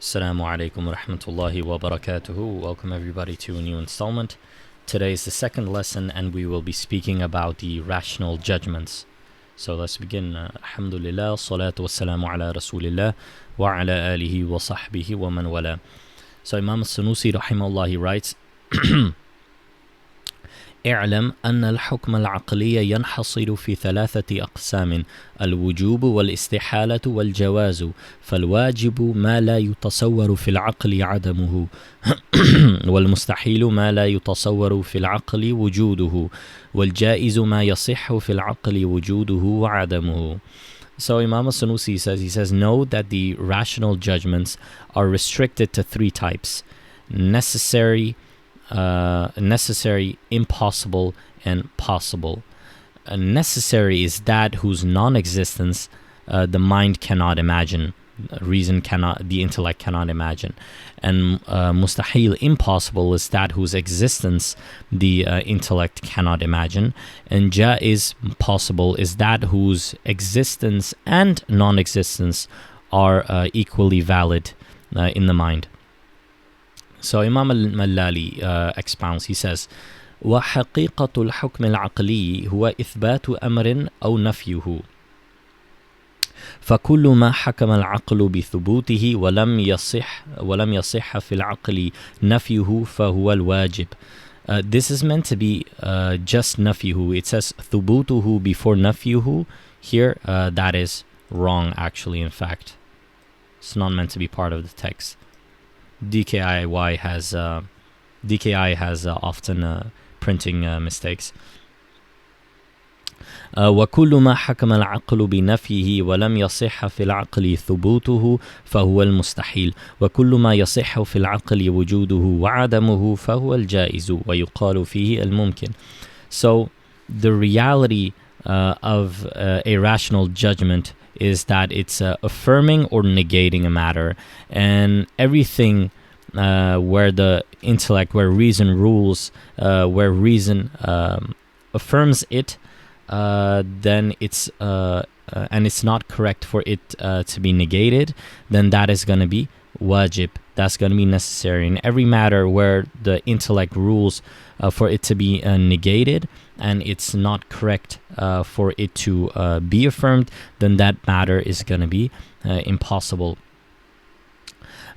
Assalamu alaikum wa rahmatullahi wa barakatuhu. Welcome everybody to a new installment. Today is the second lesson and we will be speaking about the rational judgments. So let's begin. Alhamdulillah, salatu wassalamu ala rasulillah wa ala alihi wa sahbihi wa man wala. So Imam al-Sanusi rahimahullah, he writes, اعلم أن الحكم العقلي ينحصر في ثلاثة أقسام: الوجوب والاستحالة والجواز. فالواجب ما لا يتصور في العقل عدمه والمستحيل ما لا يتصور في العقل وجوده والجائز ما يصح في العقل وجوده وعدمه. So Imam al-Sanusi says, know that the rational judgments are restricted to three types: necessary, impossible, and possible. Necessary is that whose non-existence the mind cannot imagine, reason cannot, the intellect cannot imagine. And mustahil, impossible, is that whose existence the intellect cannot imagine. And jaiz, possible, is that whose existence and non-existence are equally valid in the mind. So Imam al-Mallali expounds, he says, وحقيقة الحكم العقلي هو إثبات أمر أو نفيه. فكل ما حكم العقل بثبوته ولم يصح في العقل نفيه فهو الواجب. This is meant to be just نفيه. It says ثبوته before نفيه. Here that is wrong actually, in fact. It's not meant to be part of the text. DKI has often printing mistakes. وكل ما حكم العقل بنفيه ولم يصح في العقل ثبوته فهو المستحيل وكل ما يصح في العقل وجوده وعدمه فهو الجائز ويقال فيه الممكن. So the reality of a rational judgment is that it's affirming or negating a matter, and everything where the intellect, where reason rules, where reason affirms it, then it's and it's not correct for it to be negated, then that is going to be wajib. That's going to be necessary. In every matter where the intellect rules for it to be negated, and it's not correct for it to be affirmed, then that matter is going to be impossible.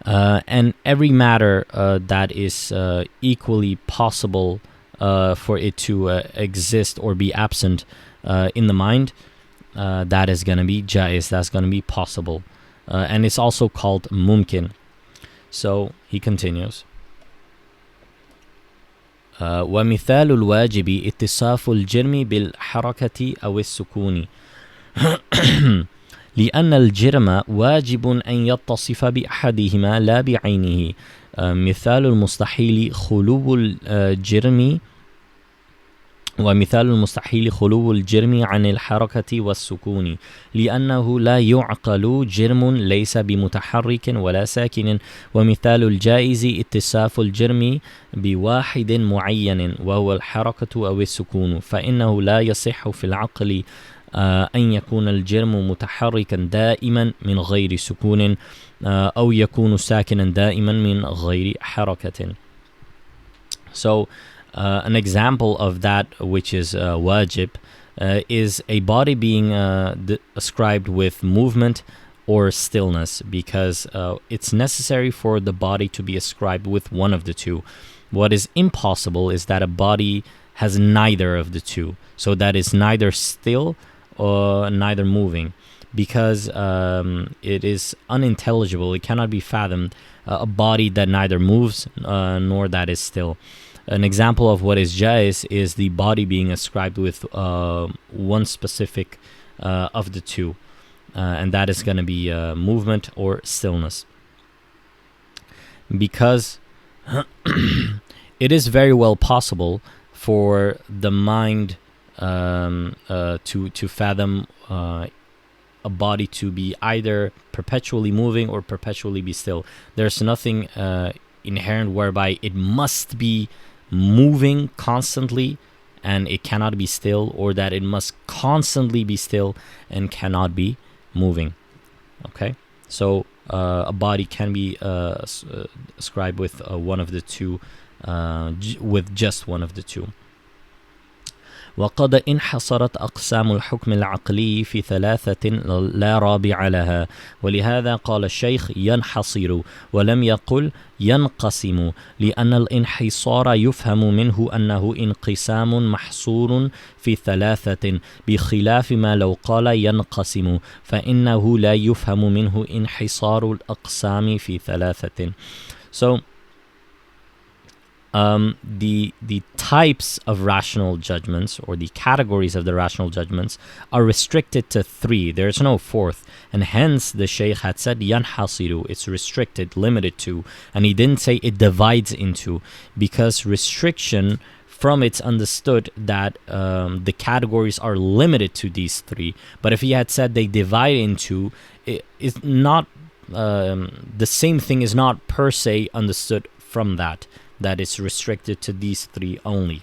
And every matter that is equally possible for it to exist or be absent in the mind, that is going to be jaiz, that's going to be possible. And it's also called mumkin. So he continues. ومثال الواجب اتصاف الجرم بالحركة أو السكون لأن الجرم واجب أن يتصف بأحدهما لا بعينه. مثال المستحيل خلو الجرم ومثال المستحيل خلو الجرم عن الحركة والسكون لأنه لا يعقل جرم ليس بمتحرك ولا ساكن. ومثال الجائز اتصاف الجرم بواحد معين وهو الحركة أو السكون فإنه لا يصح في العقل أن يكون الجرم متحركا دائما من غير سكون أو يكون ساكنا دائما من غير حركة. So an example of that which is wajib is a body being ascribed with movement or stillness, because it's necessary for the body to be ascribed with one of the two. What is impossible is that a body has neither of the two, so that is neither still or neither moving, because it is unintelligible, it cannot be fathomed, a body that neither moves nor that is still. An example of what is jais is the body being ascribed with one specific of the two, and that is going to be movement or stillness, because it is very well possible for the mind to fathom a body to be either perpetually moving or perpetually be still. There's nothing inherent whereby it must be moving constantly and it cannot be still, or that it must constantly be still and cannot be moving. Okay, so a body can be ascribed with one of the two, with just one of the two. وقد انحصرت أقسام الحكم العقلي في ثلاثة لا رابع لها، ولهذا قال الشيخ ينحصر ولم يقل ينقسم، لأن الانحصار يفهم منه أنه انقسام محصور في ثلاثة، بخلاف ما لو قال ينقسم فإنه لا يفهم منه انحصار الأقسام في ثلاثة. So the types of rational judgments, or the categories of the rational judgments, are restricted to three. There's no fourth, and hence the Shaykh had said yanhasiru, it's restricted, limited to, and he didn't say it divides into, because restriction from it's understood that the categories are limited to these three. But if he had said they divide into, it is not the same thing is not per se understood from that it's restricted to these three only.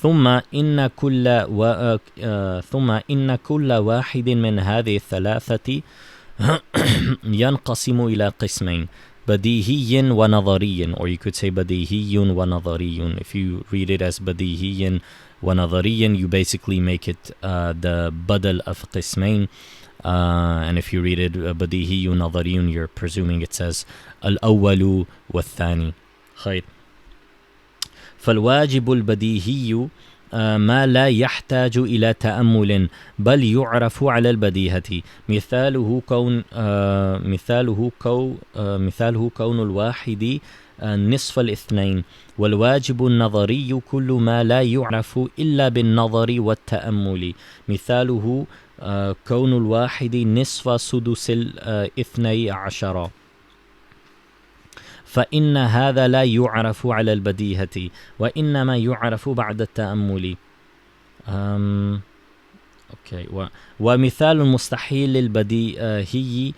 ثم إن كل واحد من هذه الثلاثة ينقسم إلى قسمين، بديهي ونظري, or you could say بديهي ونظري. If you read it as بديهي ونظري, you basically make it the بدل of قسمين. And if you read it بديهي ونظري, you're presuming it says الأول والثاني. خير. فالواجب البديهي ما لا يحتاج إلى تأمل بل يعرف على البديهة، مثاله كون الواحد نصف الاثنين. والواجب النظري كل ما لا يعرف إلا بالنظر والتأمل، مثاله كون الواحد نصف سدس الاثني عشر، فإن هذا لا يعرف على البديهة وإنما يعرف بعد التأمل. ومثال مستحيل البديهي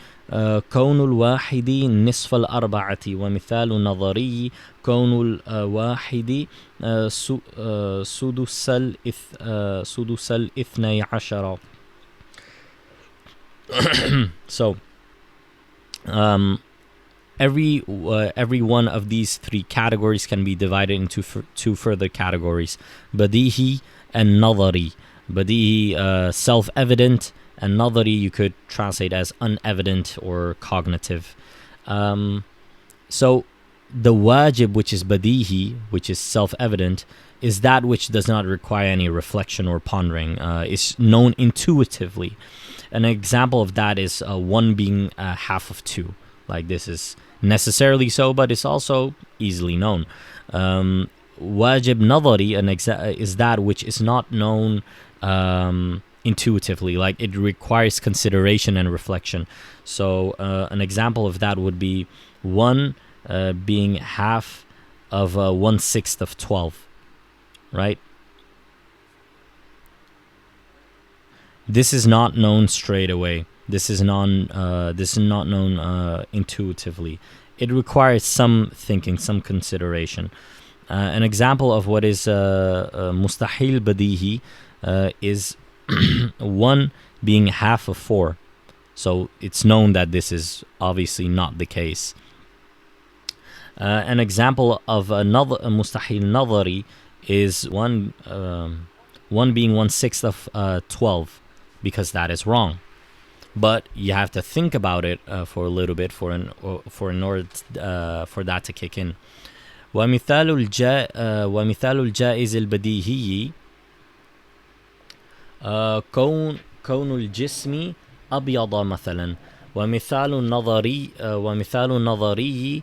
كون الواحد نصف الأربعة، ومثال نظري كون الواحد سدس الاثني عشر. So every one of these three categories can be divided into two further categories, badihi and nadari. Badihi, self-evident, and nadari you could translate as unevident or cognitive. So the wajib, which is badihi, which is self-evident, is that which does not require any reflection or pondering. It's known intuitively. An example of that is 1 being half of 2. Like, this is necessarily so, but it's also easily known. Wajib nadari is that which is not known intuitively, like it requires consideration and reflection. So an example of that would be 1 being half of 1/6 of 12, right? This is not known straight away. This is not known intuitively. It requires some thinking, some consideration. An example of what is mustahil badihi is 1 being half of 4. So it's known that this is obviously not the case. An example of another mustahil nadari is 1 being 1/6 of 12, because that is wrong. But you have to think about it for a little bit for in order for that to kick in. ومثال الجائز البديهي كون الجسم أبيض مثلا، ومثال النظري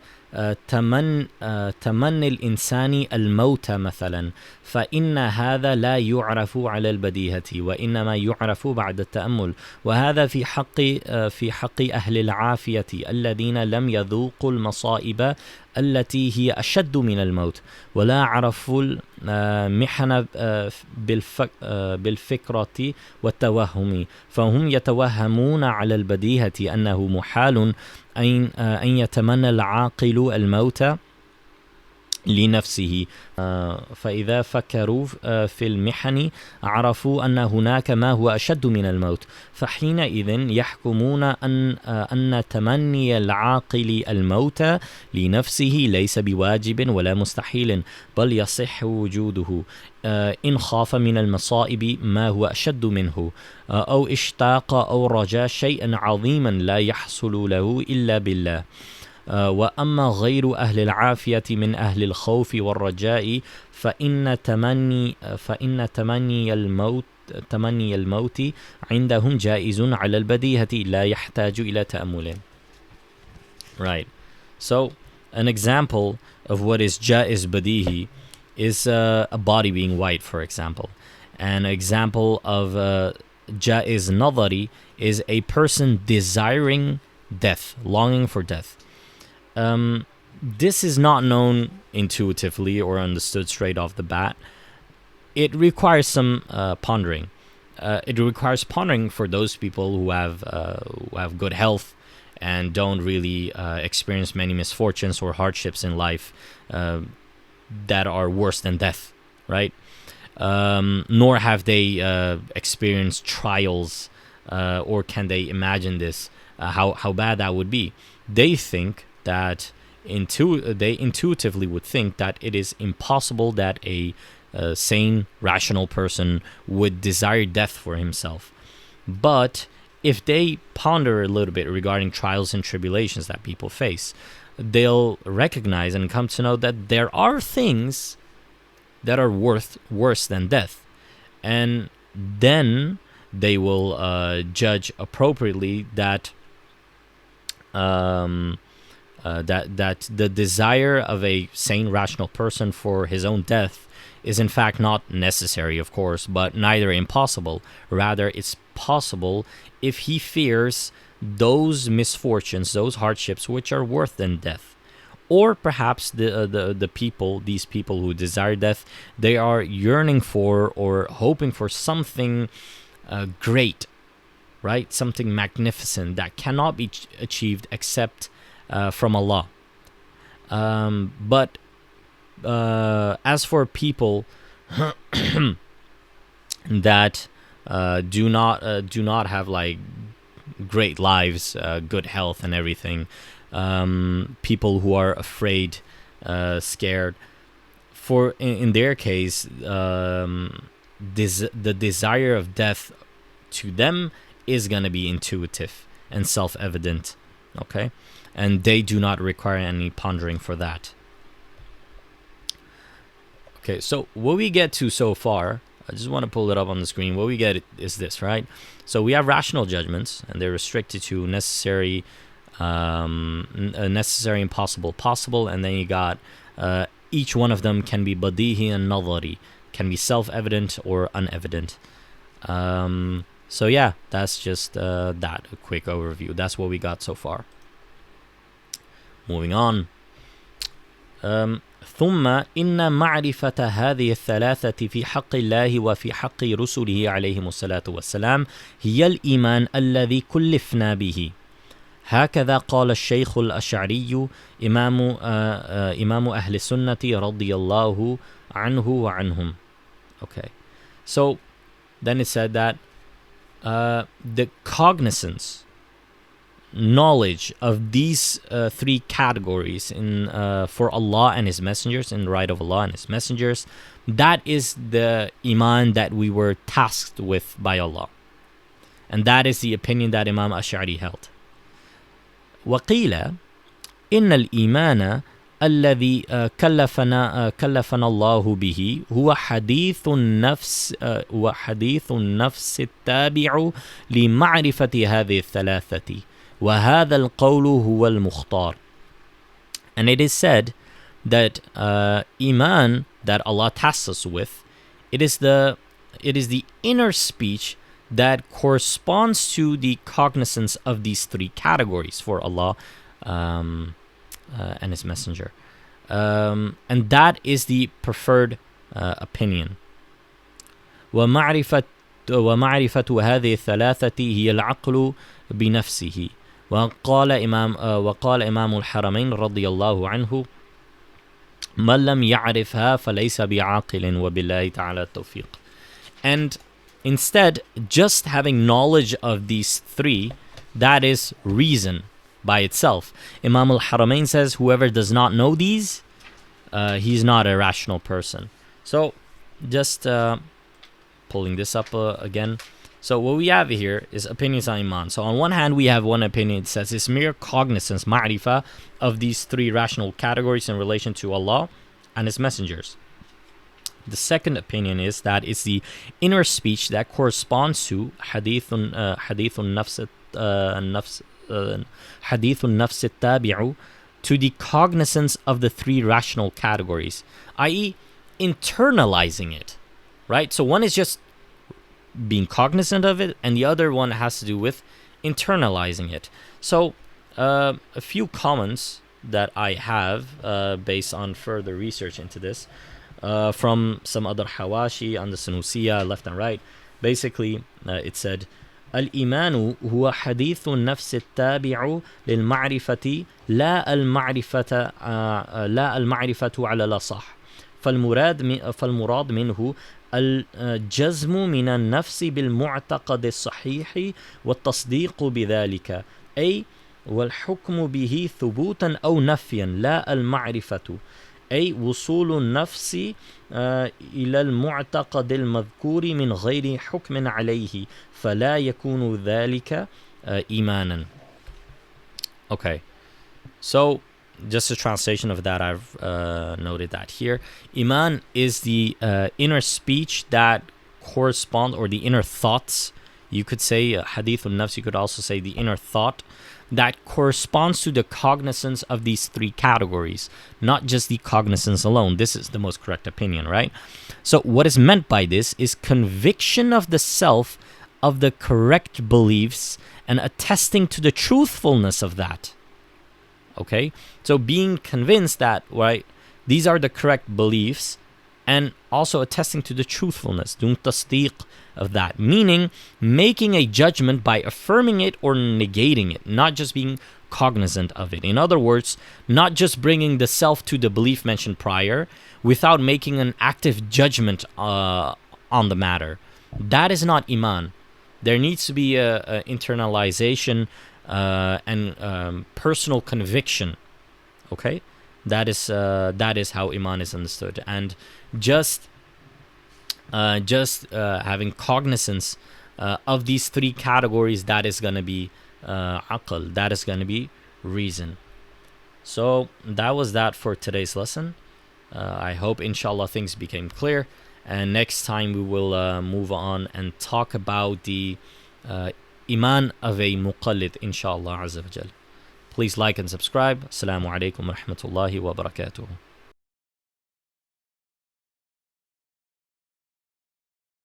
تمني الإنسان الموت مثلا، فإن هذا لا يعرف على البديهة وإنما يعرف بعد التأمل. وهذا في حق أهل العافية الذين لم يذوقوا المصائب التي هي أشد من الموت، ولا عرفوا المحن بالفكرة والتوهم، فهم يتوهمون على البديهة أنه محال أن يتمنى العاقل الموت لنفسه. فإذا فكروا في المحن عرفوا أن هناك ما هو أشد من الموت، فحينئذ يحكمون أن تمني العاقل الموت لنفسه ليس بواجب ولا مستحيل، بل يصح وجوده إن خاف من المصائب ما هو أشد منه، أو اشتاق أو رجا شيئا عظيما لا يحصل له إلا بالله. وأما غير أهل العافية من أهل الخوف والرجاء فإن تمني الموت عندهم جائز على البديهة لا يحتاج إلى تأمل. Right. So an example of what is jaiz badihi is a body being white, for example. An example of jaiz nadari is a person desiring death, longing for death. This is not known intuitively or understood straight off the bat. It requires some pondering. It requires pondering for those people who have good health and don't really experience many misfortunes or hardships in life that are worse than death, right? Nor have they experienced trials, or can they imagine this, how bad that would be. They think that they intuitively would think that it is impossible that a sane, rational person would desire death for himself. But if they ponder a little bit regarding trials and tribulations that people face, they'll recognize and come to know that there are things that are worse than death. And then they will judge appropriately that that the desire of a sane, rational person for his own death is in fact not necessary, of course, but neither impossible. Rather, it's possible if he fears those misfortunes, those hardships, which are worse than death. Or perhaps these people who desire death, they are yearning for or hoping for something great, right? Something magnificent that cannot be achieved except from Allah. But as for people that do not have like great lives, good health and everything, people who are afraid, scared, for in their case, the desire of death to them is gonna be intuitive and self-evident, okay? And they do not require any pondering for that. Okay, so what we get to so far, I just want to pull it up on the screen. What we get is this, right? So we have rational judgments, and they're restricted to necessary and possible, and then you got each one of them can be badihi and nadari, can be self-evident or unevident. So yeah, that's just that, a quick overview. That's what we got so far. Moving on. ثم إن معرفة هذه الثلاثة في حق الله وفي حق رسله عليهم الصلاة والسلام هي الإيمان الذي كلفنا به. هكذا قال الشيخ الأشعري إمام أهل السنة رضي الله عنه وعنهم. Okay, so then it said that the cognizance, knowledge of these three categories in for Allah and His messengers, in the right of Allah and His messengers, that is the iman that we were tasked with by Allah, and that is the opinion that Imam Ash'ari held. وقيل إن الإيمان الذي كلفنا الله به هو حديث النفس التابع لمعرفة هذه الثلاثة، وهذا القول هو المختار. And it is said that iman that Allah tasks us with, it is the inner speech that corresponds to the cognizance of these three categories for Allah and His Messenger, and that is the preferred opinion. ومعرفة هذه الثلاثة هي العقل بنفسه. وقال إمام الحرمين رضي الله عنه من لم يعرفها فليس بعاقل وبالله تعالى التوفيق. And instead, just having knowledge of these three, that is reason by itself. Imam al-Haramain says, whoever does not know these, he's not a rational person. So, just pulling this up again. So what we have here is opinions on Iman. So on one hand, we have one opinion that says it's mere cognizance, ma'rifah, of these three rational categories in relation to Allah and His messengers. The second opinion is that it's the inner speech that corresponds to hadithun nafs tabi'u, to the cognizance of the three rational categories, i.e. internalizing it, right? So one is just being cognizant of it, and the other one has to do with internalizing it. So a few comments that I have based on further research into this from some other hawashi on the Sanusiya, left and right. Basically, it said, الإيمان هو حديث النفس التابع للمعرفة لا المعرفة على الأصح فالمراد منه الجزم من النفس بالمعتقد الصحيح والتصديق بذلك، أي والحكم به ثبوتا أو نفيا، لا المعرفة، أي وصول النفس إلى المعتقد المذكور من غير حكم عليه فلا يكون ذلك إيمانا. Okay, so just a translation of that, I've noted that here. Iman is the inner speech that correspond, or the inner thoughts, you could say, hadithun nafs, you could also say the inner thought that corresponds to the cognizance of these three categories, not just the cognizance alone. This is the most correct opinion, right? So what is meant by this is conviction of the self of the correct beliefs and attesting to the truthfulness of that. Okay, so being convinced that, right, these are the correct beliefs, and also attesting to the truthfulness, doing tasdeeq of that, meaning making a judgment by affirming it or negating it, not just being cognizant of it. In other words, not just bringing the self to the belief mentioned prior without making an active judgment on the matter. That is not Iman. There needs to be a internalization and personal conviction. Okay, that is how Iman is understood, and just having cognizance of these three categories, that is going to be aql, that is going to be reason. So that was that for today's lesson. I hope inshallah things became clear, and next time we will move on and talk about the Iman of a muqallid, inshallah azza wa jal. Please like and subscribe. Assalamu alaikum wa rahmatullahi wa barakatuh.